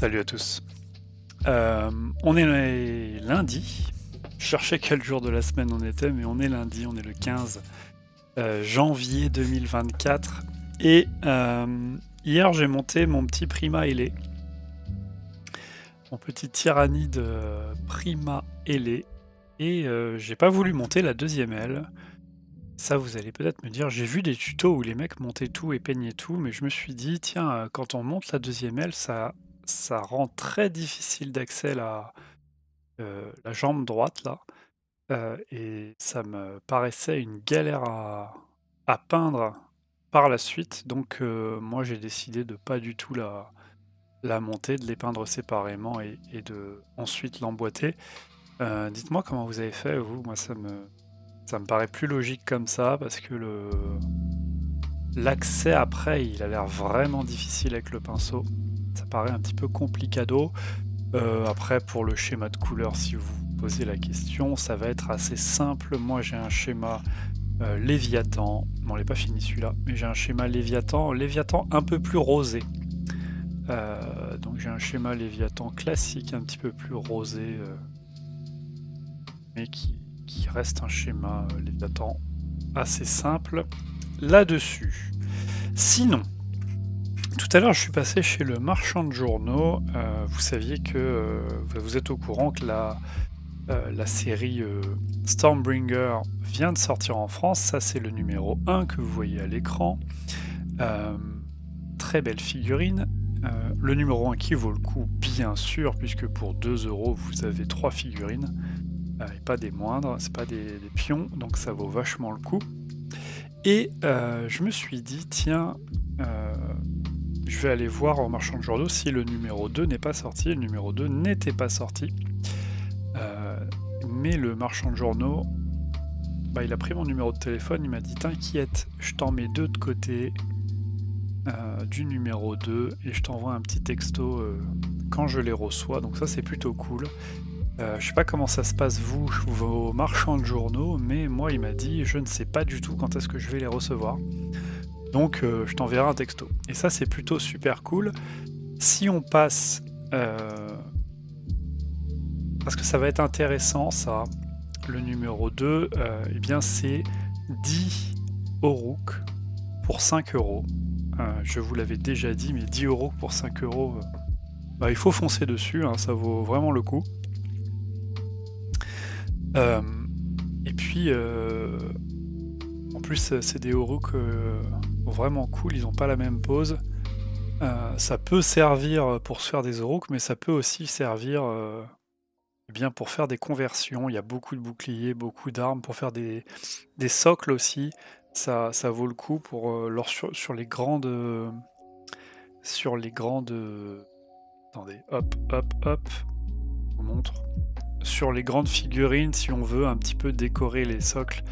Salut à tous. On est lundi. Je cherchais quel jour de la semaine on était, mais on est lundi, on est le 15 janvier 2024. Et hier, j'ai monté mon petit Prima Ailé. Mon petit tyrannide Prima Ailé. Et j'ai pas voulu monter la deuxième aile. Ça, vous allez peut-être me dire, j'ai vu des tutos où les mecs montaient tout et peignaient tout, mais je me suis dit, tiens, quand on monte la deuxième aile, ça rend très difficile d'accès la jambe droite, là. Et ça me paraissait une galère à peindre par la suite. Donc, moi, j'ai décidé de pas du tout la monter, de les peindre séparément et de ensuite l'emboîter. Dites-moi comment vous avez fait, vous. Moi, ça me paraît plus logique comme ça, parce que l'accès après, il a l'air vraiment difficile avec le pinceau. Ça paraît un petit peu complicado. Après, pour le schéma de couleur, si vous vous posez la question, ça va être assez simple. Moi, j'ai un schéma Léviathan. Bon, on n'est pas fini celui-là, mais j'ai un schéma Léviathan un peu plus rosé. Donc j'ai un schéma Léviathan classique, un petit peu plus rosé, mais qui reste un schéma Léviathan assez simple là-dessus. Sinon, tout à l'heure, je suis passé chez le marchand de journaux. Vous saviez que vous êtes au courant que la série Stormbringer vient de sortir en France. Ça, c'est le numéro 1 que vous voyez à l'écran. Très belle figurine. Le numéro 1 qui vaut le coup, bien sûr, puisque pour 2 €, vous avez 3 figurines. Et pas des moindres, c'est pas des pions, donc ça vaut vachement le coup. Et je me suis dit, tiens, je vais aller voir au marchand de journaux si le numéro 2 n'est pas sorti. Le numéro 2 n'était pas sorti. Mais le marchand de journaux, il a pris mon numéro de téléphone, il m'a dit, t'inquiète, je t'en mets 2 de côté du numéro 2 et je t'envoie un petit texto quand je les reçois. Donc ça, c'est plutôt cool. Je sais pas comment ça se passe vous, vos marchands de journaux, mais moi il m'a dit je ne sais pas du tout quand est-ce que je vais les recevoir. Donc je t'enverrai un texto. Et ça c'est plutôt super cool. Si on passe... parce que ça va être intéressant ça, le numéro 2, eh bien c'est 10 Aurochs pour 5 €. Je vous l'avais déjà dit, mais 10 € pour 5 €, il faut foncer dessus, hein, ça vaut vraiment le coup. Et puis, en plus, c'est des Aurochs vraiment cool, ils n'ont pas la même pose. Ça peut servir pour se faire des Aurochs, mais ça peut aussi servir bien pour faire des conversions. Il y a beaucoup de boucliers, beaucoup d'armes, pour faire des socles aussi. Ça vaut le coup pour sur les grandes... Attendez, hop, je vous montre. Sur les grandes figurines, si on veut un petit peu décorer les socles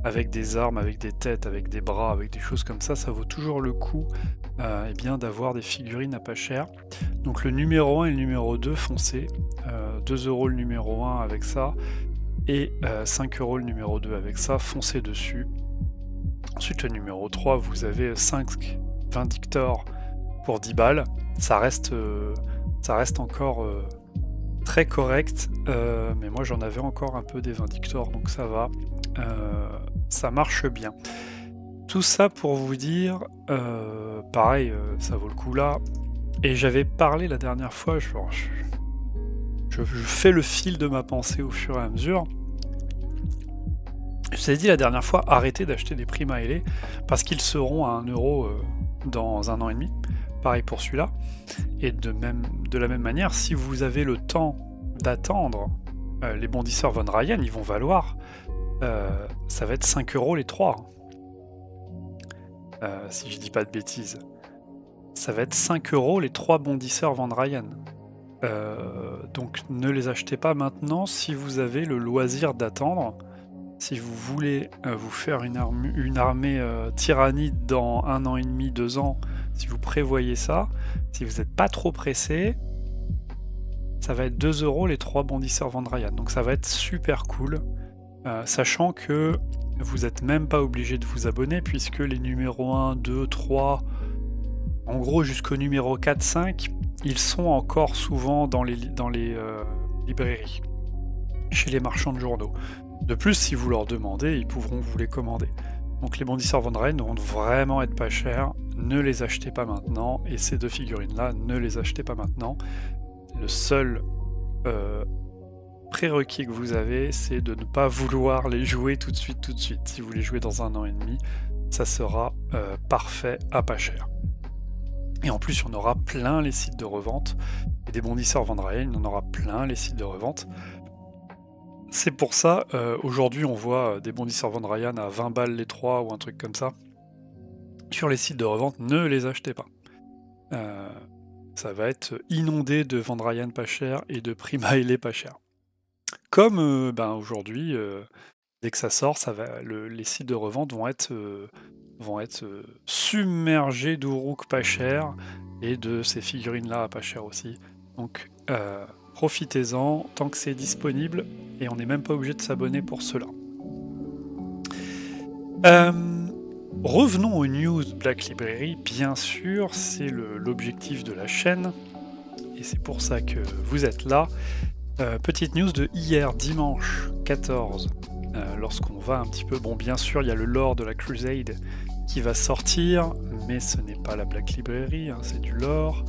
avec des armes, avec des têtes, avec des bras, avec des choses comme ça vaut toujours le coup bien d'avoir des figurines à pas cher. Donc le numéro 1 et le numéro 2, foncez. 2 € le numéro 1 avec ça, et 5 € le numéro 2 avec ça, foncez dessus. Ensuite le numéro 3, vous avez 5 Vindictors pour 10 balles. Ça reste encore... très correct, mais moi j'en avais encore un peu des Vindictors, donc ça va, ça marche bien. Tout ça pour vous dire, pareil, ça vaut le coup là, et j'avais parlé la dernière fois, je fais le fil de ma pensée au fur et à mesure. Je vous ai dit la dernière fois, arrêtez d'acheter des Prima Ailé, parce qu'ils seront à 1 € dans 1 an et demi. Pareil pour celui-là. Et de la même manière, si vous avez le temps d'attendre, les bondisseurs Von Ryan, ils vont valoir, ça va être 5 € les 3. Si je dis pas de bêtises. Ça va être 5 € les 3 bondisseurs Von Ryan. Donc ne les achetez pas maintenant si vous avez le loisir d'attendre. Si vous voulez vous faire une armée tyrannide dans 1 an et demi, 2 ans, si vous prévoyez ça, si vous n'êtes pas trop pressé, ça va être 2 € les 3 bondisseurs Von Ryan. Donc ça va être super cool, sachant que vous n'êtes même pas obligé de vous abonner, puisque les numéros 1, 2, 3, en gros jusqu'au numéro 4, 5, ils sont encore souvent dans les librairies, chez les marchands de journaux. De plus, si vous leur demandez, ils pourront vous les commander. Donc les bondisseurs Von Ryan vont vraiment être pas chers, ne les achetez pas maintenant, et ces deux figurines-là, ne les achetez pas maintenant. Le seul prérequis que vous avez, c'est de ne pas vouloir les jouer tout de suite. Si vous les jouez dans 1 an et demi, ça sera parfait à pas cher. Et en plus, on aura plein les sites de revente, et des bondisseurs Von Ryan, on aura plein les sites de revente. C'est pour ça, aujourd'hui on voit des bondisseurs Von Ryan à 20 balles les 3 ou un truc comme ça. Sur les sites de revente, ne les achetez pas. Ça va être inondé de Von Ryan pas cher et de Primaile pas cher. Comme aujourd'hui, dès que ça sort, les sites de revente vont être submergés d'Uruk pas cher et de ces figurines-là à pas cher aussi. Donc profitez-en tant que c'est disponible et on n'est même pas obligé de s'abonner pour cela. Revenons aux news Black Library, bien sûr, c'est l'objectif de la chaîne et c'est pour ça que vous êtes là. Petite news de hier, dimanche 14, lorsqu'on va un petit peu... Bon, bien sûr, il y a le lore de la Crusade qui va sortir, mais ce n'est pas la Black Library, hein, c'est du lore.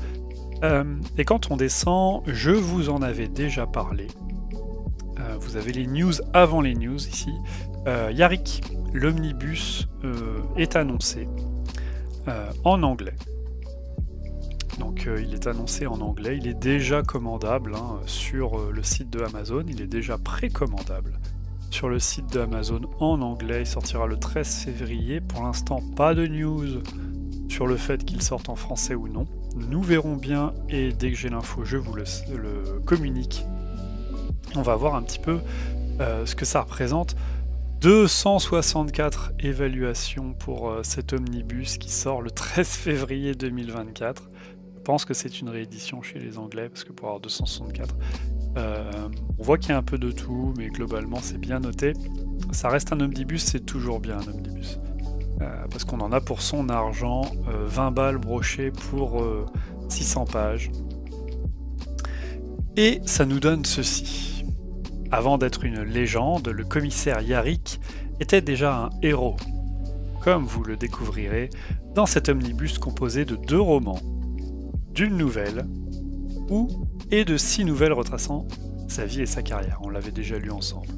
Et quand on descend, je vous en avais déjà parlé. Vous avez les news avant les news ici. Yarick, l'omnibus est annoncé en anglais. Donc il est annoncé en anglais, il est déjà commandable sur le site de Amazon, il est déjà précommandable sur le site de Amazon en anglais, il sortira le 13 février. Pour l'instant, pas de news sur le fait qu'il sorte en français ou non. Nous verrons bien et dès que j'ai l'info, je vous le communique. On va voir un petit peu ce que ça représente. 264 évaluations pour cet omnibus qui sort le 13 février 2024. Je pense que c'est une réédition chez les Anglais, parce que pour avoir 264, on voit qu'il y a un peu de tout, mais globalement c'est bien noté. Ça reste un omnibus, c'est toujours bien un omnibus. Parce qu'on en a pour son argent, 20 balles brochées pour 600 pages. Et ça nous donne ceci. Avant d'être une légende, le commissaire Yarick était déjà un héros, comme vous le découvrirez dans cet omnibus composé de 2 romans, d'une nouvelle, et de 6 nouvelles retraçant sa vie et sa carrière. On l'avait déjà lu ensemble.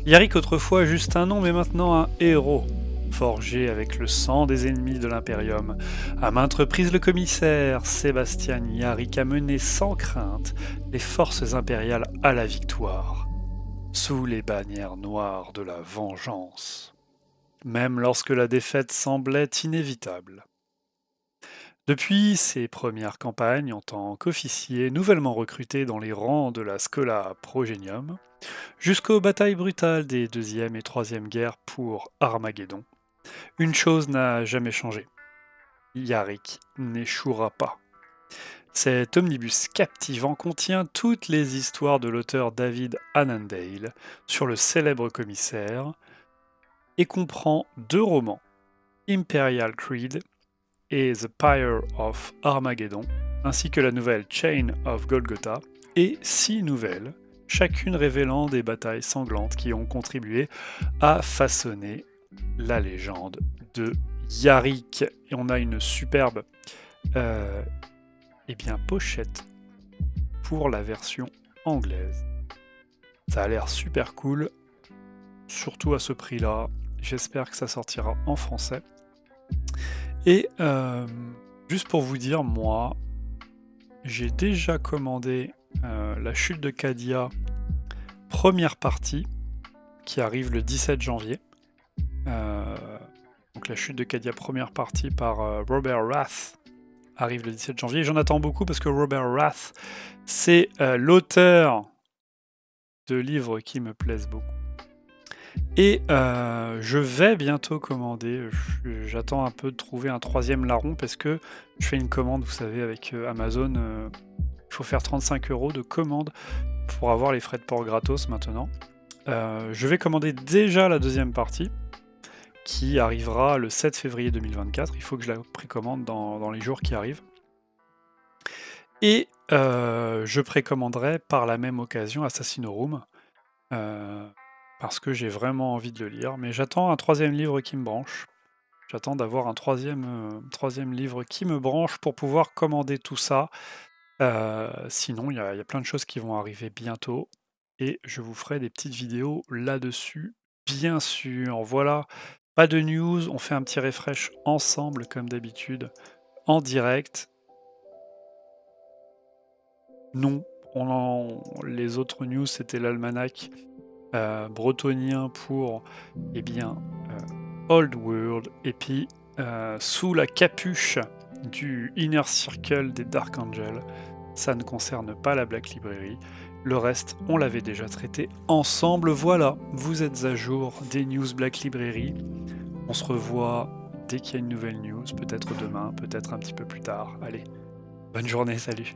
Yarick, autrefois juste un nom, mais maintenant un héros, forgé avec le sang des ennemis de l'Imperium. À maintes reprises, le commissaire Sebastian Yarick a mené sans crainte les forces impériales à la victoire, sous les bannières noires de la vengeance, même lorsque la défaite semblait inévitable. Depuis ses premières campagnes en tant qu'officier nouvellement recruté dans les rangs de la Schola Progenium, jusqu'aux batailles brutales des 2e et 3e guerres pour Armageddon, une chose n'a jamais changé. Yarick n'échouera pas. Cet omnibus captivant contient toutes les histoires de l'auteur David Annandale sur le célèbre commissaire et comprend 2 romans, Imperial Creed et The Pyre of Armageddon, ainsi que la nouvelle Chain of Golgotha, et 6 nouvelles, chacune révélant des batailles sanglantes qui ont contribué à façonner la légende de Yarick. Et on a une superbe pochette pour la version anglaise. Ça a l'air super cool, surtout à ce prix-là. J'espère que ça sortira en français. Et juste pour vous dire, moi, j'ai déjà commandé la chute de Cadia, première partie, qui arrive le 17 janvier. Donc la chute de Cadia, première partie par Robert Wrath, arrive le 17 janvier. J'en attends beaucoup parce que Robert Wrath, c'est l'auteur de livres qui me plaisent beaucoup. Et je vais bientôt commander, j'attends un peu de trouver un 3e larron parce que je fais une commande, vous savez, avec Amazon, il faut faire 35 € de commande pour avoir les frais de port gratos maintenant. Je vais commander déjà la 2e partie qui arrivera le 7 février 2024, il faut que je la précommande dans les jours qui arrivent. Et je précommanderai par la même occasion Assassinoroom, parce que j'ai vraiment envie de le lire. Mais j'attends un troisième livre qui me branche. J'attends d'avoir un troisième livre qui me branche pour pouvoir commander tout ça. Sinon, il y a plein de choses qui vont arriver bientôt et je vous ferai des petites vidéos là-dessus, bien sûr. Voilà, pas de news, on fait un petit refresh ensemble comme d'habitude, en direct. Non, les autres news, c'était l'almanach bretonien pour, eh bien, Old World, et puis sous la capuche du Inner Circle des Dark Angels, ça ne concerne pas la Black Library. Le reste, on l'avait déjà traité ensemble. Voilà, vous êtes à jour des news Black Library. On se revoit dès qu'il y a une nouvelle news, peut-être demain, peut-être un petit peu plus tard. Allez, bonne journée, salut!